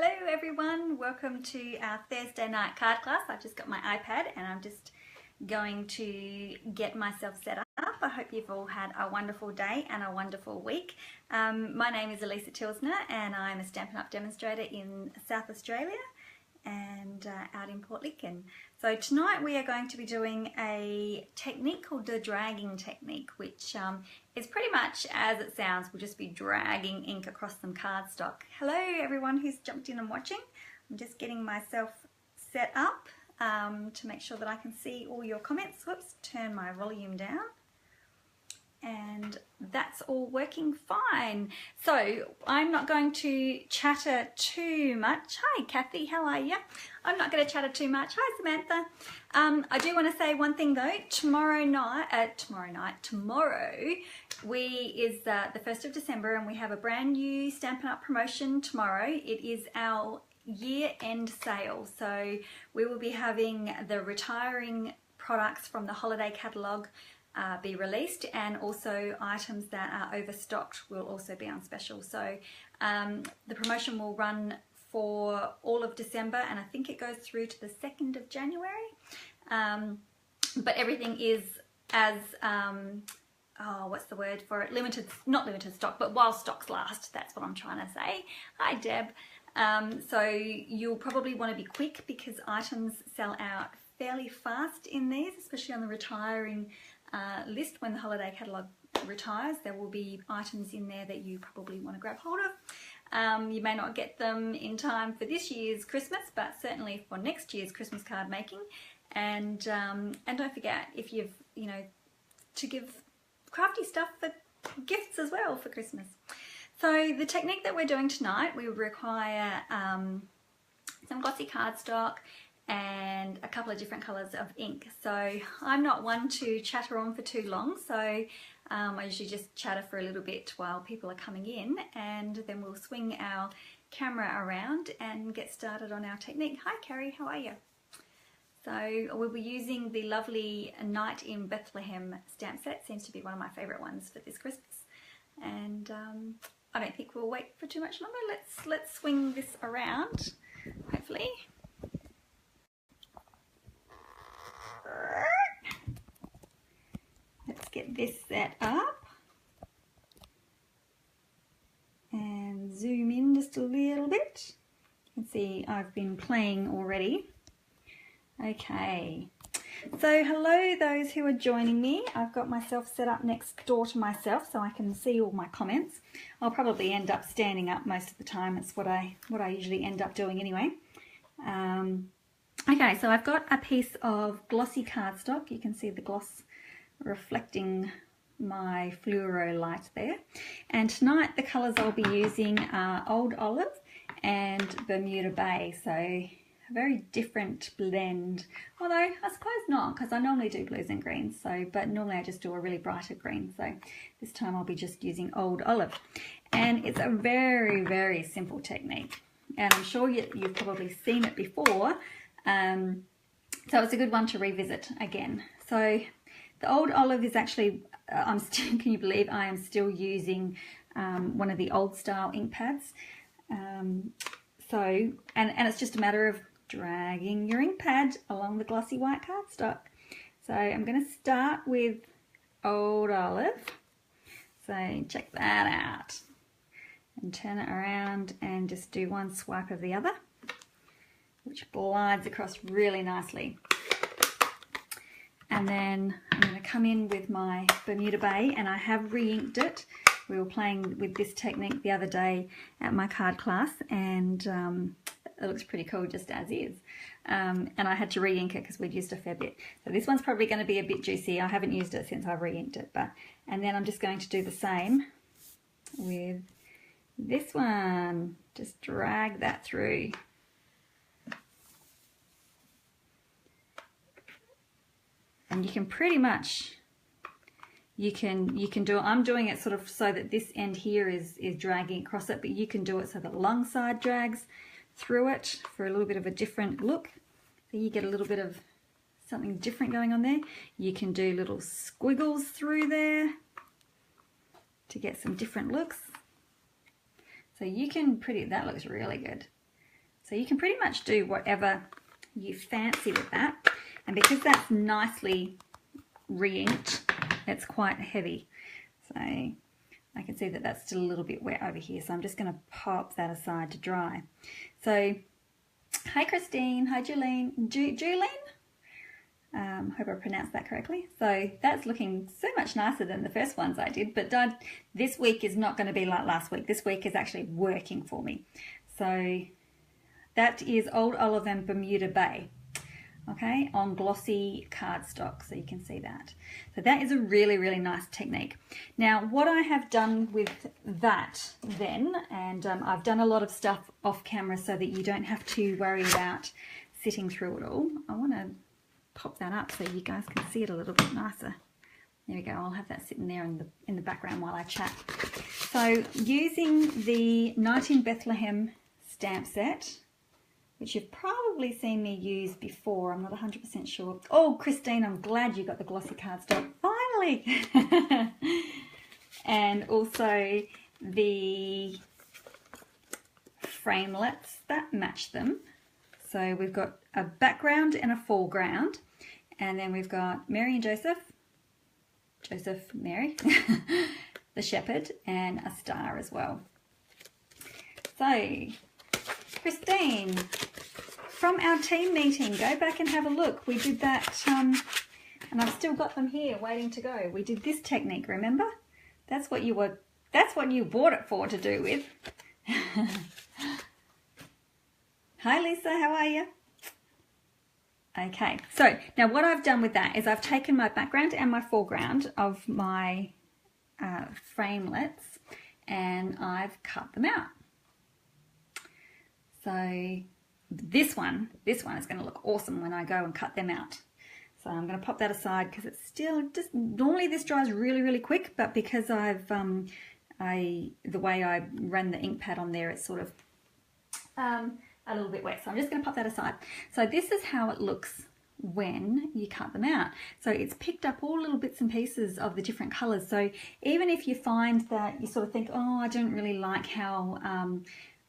Hello everyone, welcome to our Thursday night card class. I've just got my iPad and I'm just going to get myself set up. I hope you've all had a wonderful day and a wonderful week. My name is Alisa Tilsner and I'm a Stampin' Up demonstrator in South Australia and out in Port Lincoln. So tonight we are going to be doing a technique called the dragging technique, which is pretty much as it sounds. We'll just be dragging ink across some cardstock. Hello everyone who's jumped in and watching. I'm just getting myself set up to make sure that I can see all your comments. Whoops, turn my volume down. And that's all working fine. So I'm not going to chatter too much. Hi Kathy, how are you? I'm not going to chatter too much. Hi Samantha. I do want to say one thing though. Tomorrow is the 1st of December and we have a brand new Stampin' Up promotion tomorrow. It is our year-end sale. So we will be having the retiring products from the holiday catalogue be released, and also items that are overstocked will also be on special. So the promotion will run for all of December and I think it goes through to the 2nd of January. But everything is as what's the word for it? Not limited stock, but while stocks last. That's what I'm trying to say. Hi Deb. So you'll probably want to be quick because items sell out fairly fast in these, especially on the retiring list. When the holiday catalogue retires, there will be items in there that you probably want to grab hold of. You may not get them in time for this year's Christmas, but certainly for next year's Christmas card making. And don't forget, if you've, to give crafty stuff for gifts as well for Christmas. So the technique that we're doing tonight, we require some glossy cardstock and a couple of different colours of ink. So I'm not one to chatter on for too long, so I usually just chatter for a little bit while people are coming in, and then we'll swing our camera around and get started on our technique. Hi Carrie, how are you? So we'll be using the lovely Night in Bethlehem stamp set. Seems to be one of my favourite ones for this Christmas, and I don't think we'll wait for too much longer. Let's swing this around, hopefully. Let's get this set up and zoom in just a little bit. You can see I've been playing already. Okay, so hello those who are joining me. I've got myself set up next door to myself so I can see all my comments. I'll probably end up standing up most of the time. It's what I usually end up doing anyway. Okay, so I've got a piece of glossy cardstock. You can see the gloss reflecting my fluoro light there. And tonight the colours I'll be using are Old Olive and Bermuda Bay. So a very different blend. Although I suppose not, because I normally do blues and greens. But normally I just do a really brighter green. So this time I'll be just using Old Olive. And it's a very, very simple technique. And I'm sure you've probably seen it before. So it's a good one to revisit again. So the Old Olive is actually, can you believe I am still using one of the old style ink pads. And it's just a matter of dragging your ink pad along the glossy white cardstock. So I'm going to start with Old Olive. So check that out. And turn it around and just do one swipe of the other, which glides across really nicely. And then I'm going to come in with my Bermuda Bay, and I have re-inked it. We were playing with this technique the other day at my card class, and it looks pretty cool just as is. And I had to re-ink it because we'd used a fair bit. So this one's probably going to be a bit juicy. I haven't used it since I've re-inked it. And then I'm just going to do the same with this one. Just drag that through. And you can pretty much, you can do it. I'm doing it sort of so that this end here is dragging across it, but you can do it so that the long side drags through it for a little bit of a different look. So you get a little bit of something different going on there. You can do little squiggles through there to get some different looks. So you can that looks really good. So you can pretty much do whatever you fancy with that. And because that's nicely re-inked, it's quite heavy. So I can see that that's still a little bit wet over here. So I'm just going to pop that aside to dry. So, hi Christine, hi Julene. Julene? Hope I pronounced that correctly. So that's looking so much nicer than the first ones I did, but this week is not going to be like last week. This week is actually working for me. So that is Old Olive and Bermuda Bay, okay, on glossy cardstock, so you can see that. So that is a really, really nice technique. Now, what I have done with that then, and I've done a lot of stuff off camera so that you don't have to worry about sitting through it all. I want to pop that up so you guys can see it a little bit nicer. There we go. I'll have that sitting there in the background while I chat. So using the Night in Bethlehem stamp set, which you've probably seen me use before, I'm not 100% sure. Oh, Christine, I'm glad you got the glossy cardstock, finally! And also the framelets that match them. So we've got a background and a foreground, and then we've got Mary and Joseph, Mary, the shepherd, and a star as well. So, Christine, from our team meeting, go back and have a look. We did that, and I've still got them here waiting to go. We did this technique, remember? That's what you bought it for, to do with. Hi Lisa, how are you? Okay, so now what I've done with that is I've taken my background and my foreground of my framelets and I've cut them out. So this one is going to look awesome when I go and cut them out. So I'm going to pop that aside because it's still just, normally this dries really, really quick, but because I've, the way I ran the ink pad on there, it's sort of a little bit wet. So I'm just going to pop that aside. So this is how it looks when you cut them out. So it's picked up all little bits and pieces of the different colors. So even if you find that you sort of think, oh, I don't really like how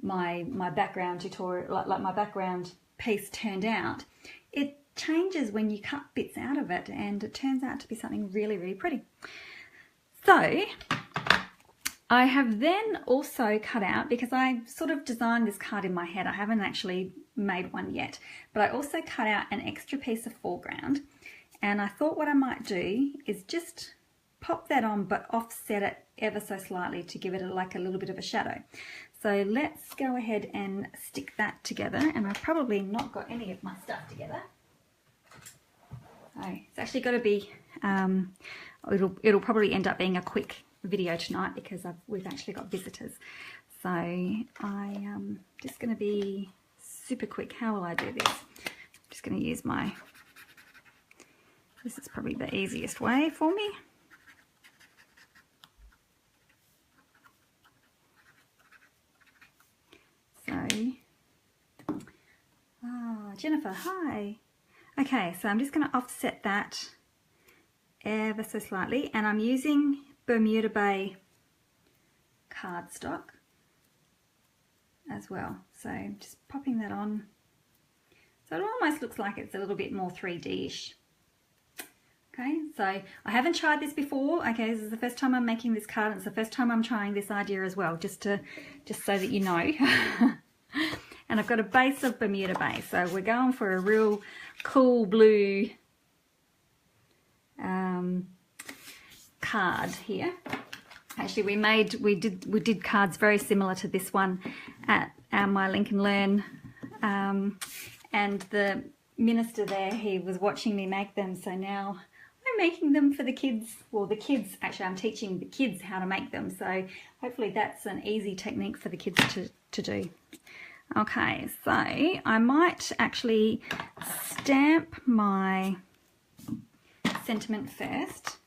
my background tutorial, like my background piece turned out, it changes when you cut bits out of it and it turns out to be something really, really pretty. So I have then also cut out, because I sort of designed this card in my head, I haven't actually made one yet, but I also cut out an extra piece of foreground, and I thought what I might do is just pop that on but offset it ever so slightly to give it like a little bit of a shadow. So let's go ahead and stick that together, and I've probably not got any of my stuff together. So it's actually got to be, it'll probably end up being a quick video tonight because we've actually got visitors. So I'm just going to be super quick. How will I do this? I'm just going to use this is probably the easiest way for me. So, Jennifer, hi. Okay, so I'm just going to offset that ever so slightly, and I'm using Bermuda Bay cardstock as well. So just popping that on. So it almost looks like it's a little bit more 3D-ish. Okay, so I haven't tried this before. Okay, this is the first time I'm making this card, and it's the first time I'm trying this idea as well, just so that you know. And I've got a base of Bermuda Bay, so we're going for a real cool blue card here. Actually, we did cards very similar to this one at my Lincoln Learn, and the minister there, he was watching me make them, so now I'm making them for the kids. Well, the kids, actually I'm teaching the kids how to make them, so hopefully that's an easy technique for the kids to do. Okay, so I might actually stamp my sentiment first.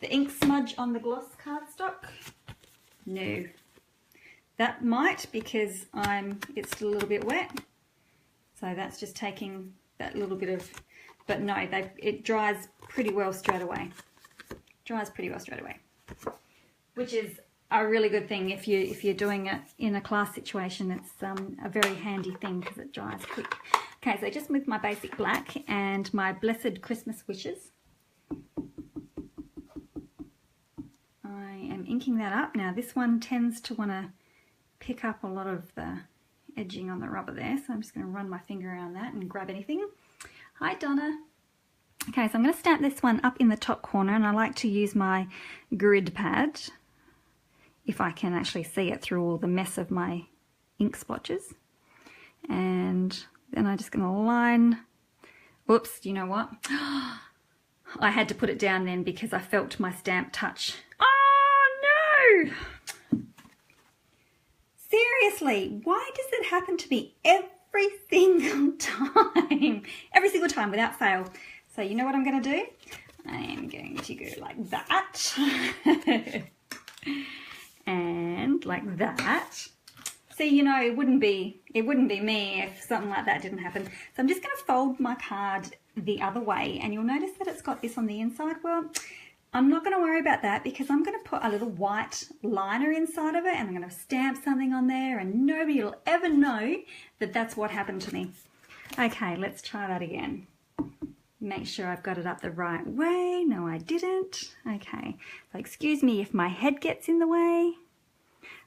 The ink smudge on the gloss cardstock? No. That might, because it's still a little bit wet. So that's just taking that little bit of, but no, it dries pretty well straight away. Dries pretty well straight away. Which is a really good thing if you're doing it in a class situation. It's a very handy thing because it dries quick. Okay, so just with my basic black and my Blessed Christmas Wishes, I am inking that up. Now this one tends to want to pick up a lot of the edging on the rubber there, so I'm just going to run my finger around that and grab anything. Hi Donna. Okay, so I'm going to stamp this one up in the top corner, and I like to use my grid pad if I can actually see it through all the mess of my ink splotches. And then I'm just going to line, whoops, you know what? I had to put it down then because I felt my stamp touch. Oh no! Seriously, why does it happen to me every single time? Every single time without fail. So you know what I'm going to do? I am going to go like that. And like that. See, you know, it wouldn't be me if something like that didn't happen. So I'm just going to fold my card the other way, and you'll notice that it's got this on the inside. Well, I'm not going to worry about that because I'm going to put a little white liner inside of it, and I'm going to stamp something on there, and nobody will ever know that that's what happened to me. Okay, let's try that again. Make sure I've got it up the right way. No, I didn't. Okay, so excuse me if my head gets in the way.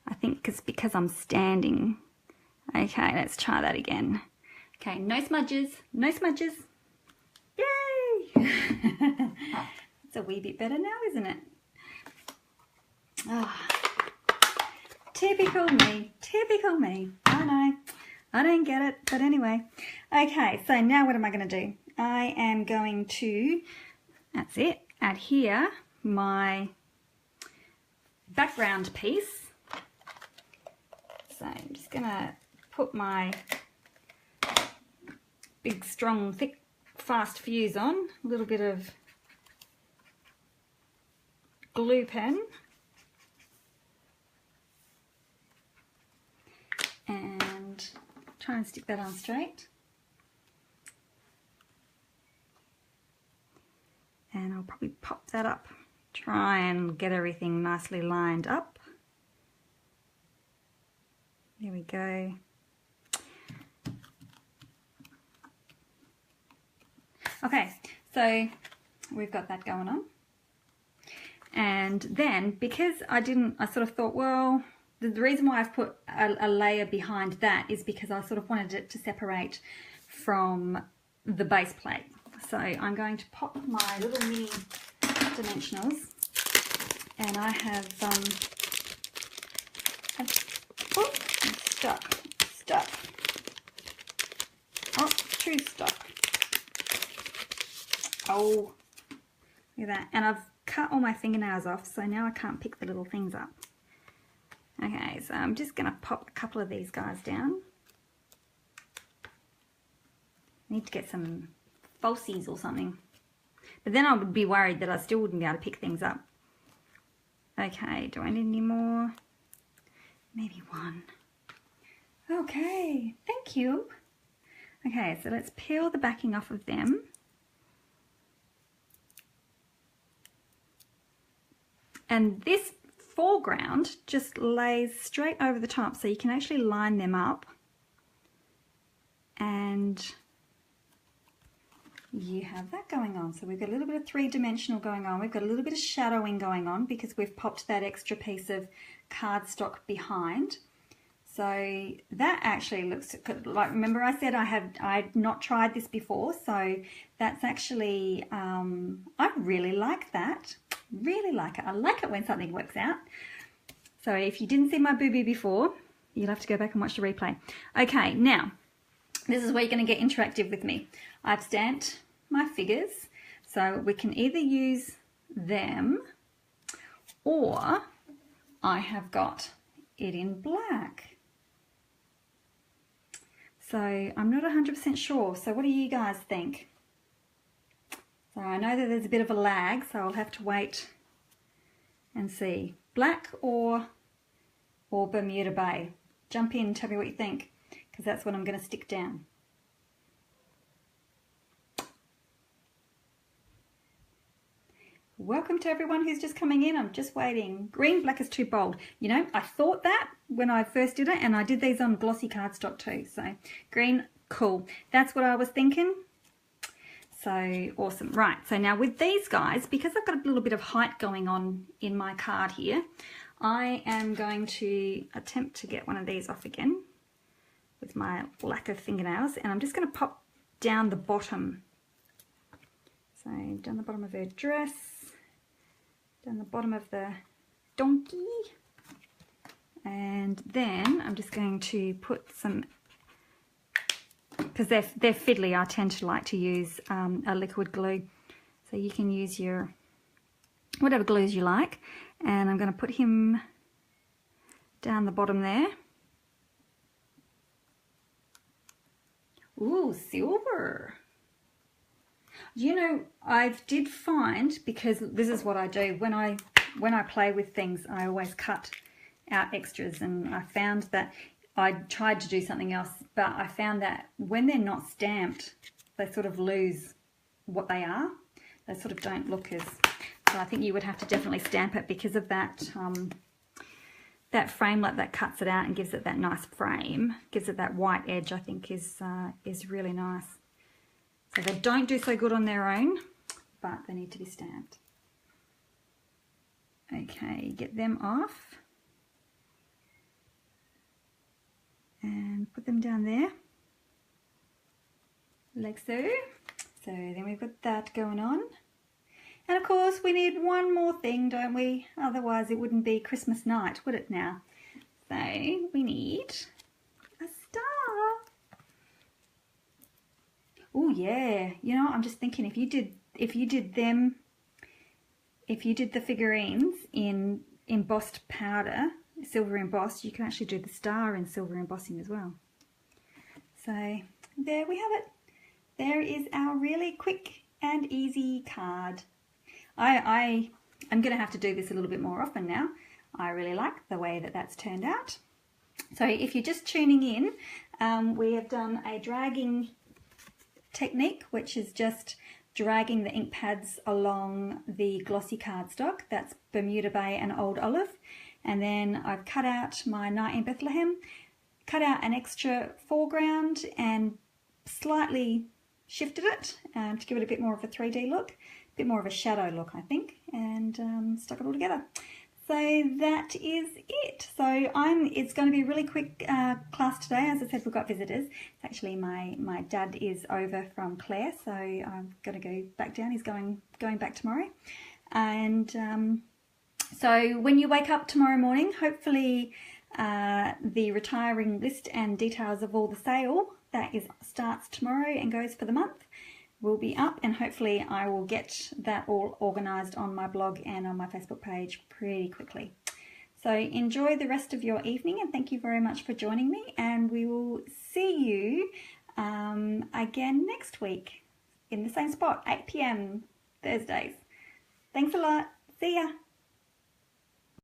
I think it's because I'm standing. Okay, let's try that again. Okay, no smudges, no smudges. Yay! It's a wee bit better now, isn't it? Oh, typical me, typical me. I know, I don't get it, but anyway. Okay, so now what am I going to do? I am going to, that's it, adhere my background piece. So I'm just going to put my big, strong, thick, fast fuse on, a little bit of glue pen, and try and stick that on straight. And I'll probably pop that up, try and get everything nicely lined up. There we go. Okay, so we've got that going on. And then because I sort of thought, well, the reason why I've put a layer behind that is because I sort of wanted it to separate from the base plate. So I'm going to pop my little mini dimensionals, and I have, oh, stuck. Oh, too stuck. Oh, look at that. And I've cut all my fingernails off, so now I can't pick the little things up. Okay, so I'm just going to pop a couple of these guys down. I need to get some falsies or something, but then I would be worried that I still wouldn't be able to pick things up. Okay, do I need any more? Maybe one. Okay, thank you. Okay, so let's peel the backing off of them. And this foreground just lays straight over the top, so you can actually line them up, and you have that going on. So we've got a little bit of three-dimensional going on. We've got a little bit of shadowing going on because we've popped that extra piece of cardstock behind. So that actually looks good. Like, remember I said I'd not tried this before, so that's actually, I really like that. Really like it. I like it when something works out. So if you didn't see my boo-boo before, you'll have to go back and watch the replay. Okay, now, this is where you're going to get interactive with me. I've stamped my figures, so we can either use them, or I have got it in black. So I'm not 100% sure. So what do you guys think? So I know that there's a bit of a lag, so I'll have to wait and see. Black or Bermuda Bay? Jump in, tell me what you think, because that's what I'm going to stick down. Welcome to everyone who's just coming in. I'm just waiting. Green, black is too bold. You know, I thought that when I first did it, and I did these on glossy cardstock too. So green, cool. That's what I was thinking. So awesome. Right, so now with these guys, because I've got a little bit of height going on in my card here, I am going to attempt to get one of these off again with my lack of fingernails, and I'm just going to pop down the bottom. So down the bottom of her dress, down the bottom of the donkey, and then I'm just going to put some, because they're fiddly, I tend to like to use a liquid glue. So you can use your whatever glues you like, and I'm going to put him down the bottom there. Ooh, silver. You know, I did find, because this is what I do when I play with things, I always cut out extras, and I found that I tried to do something else, but I found that when they're not stamped, they sort of lose what they are. They sort of don't look as, so I think you would have to definitely stamp it because of that that framelit that cuts it out and gives it that nice frame, gives it that white edge, I think is really nice. So they don't do so good on their own, but they need to be stamped. Okay, get them off and put them down there, like so. So then we've got that going on. And of course we need one more thing, don't we? Otherwise it wouldn't be Christmas night, would it now? So we need a star. Oh yeah, you know, I'm just thinking if you did the figurines in embossed powder, silver embossed, you can actually do the star in silver embossing as well. So there we have it. There is our really quick and easy card. I'm going to have to do this a little bit more often now. I really like the way that that's turned out. So if you're just tuning in, we have done a dragging technique, which is just dragging the ink pads along the glossy cardstock. That's Bermuda Bay and Old Olive. And then I've cut out my Night in Bethlehem, cut out an extra foreground and slightly shifted it to give it a bit more of a 3D look, a bit more of a shadow look, I think, and stuck it all together. So that is it. So it's going to be a really quick class today. As I said, we've got visitors. It's actually my dad is over from Clare, so I'm going to go back down. He's going back tomorrow. And so when you wake up tomorrow morning, hopefully the retiring list and details of all the sale that starts tomorrow and goes for the month will be up, and hopefully I will get that all organised on my blog and on my Facebook page pretty quickly. So enjoy the rest of your evening, and thank you very much for joining me, and we will see you again next week in the same spot, 8 PM Thursdays. Thanks a lot. See ya.